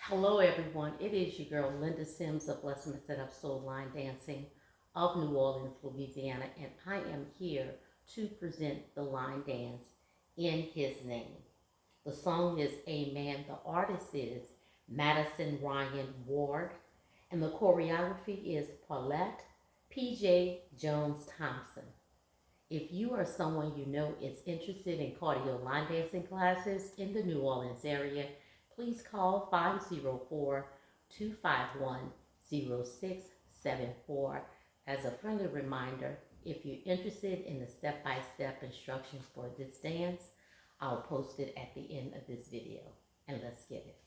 Hello everyone, it is your girl Linda Sims of Bless Me Set Up Soul Line Dancing of New Orleans, Louisiana, and I am here to present the line dance In His Name. The song is Amen. The artist is Madison Ryan Ward, and the choreography is Paulette PEEJAY Jones-Thompson. If you or someone you know is interested in cardio line dancing classes in the New Orleans area, please call 504-251-0674. As a friendly reminder, if you're interested in the step-by-step instructions for this dance, I'll post it at the end of this video. And let's get it.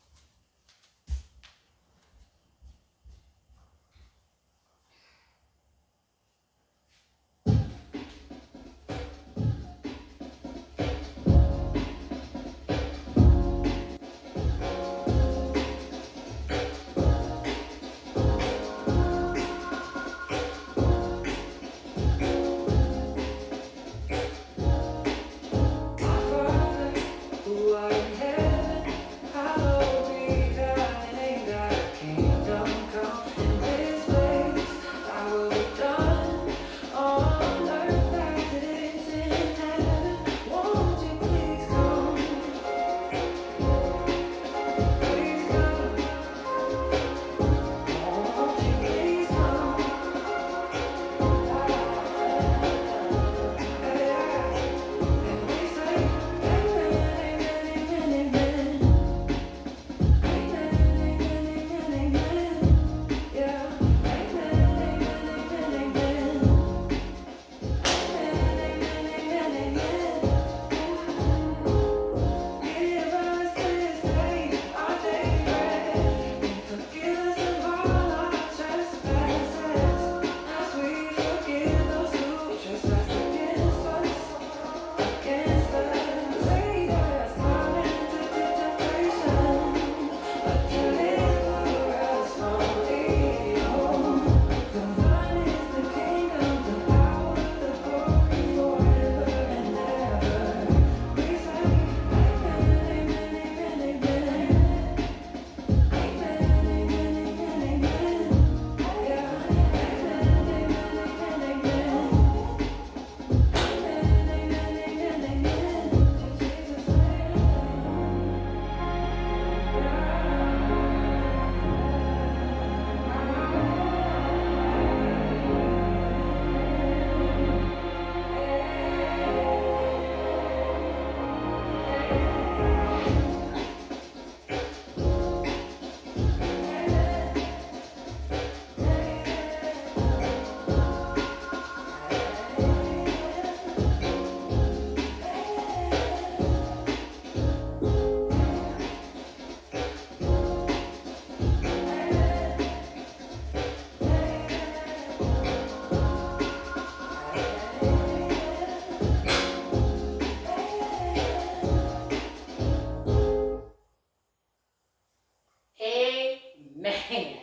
Amen.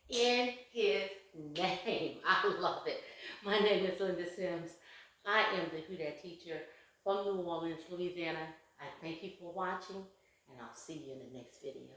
In His name. I love it. My name is Linda Sims. I am the Who Dat teacher from New Orleans, Louisiana. I thank you for watching, and I'll see you in the next video.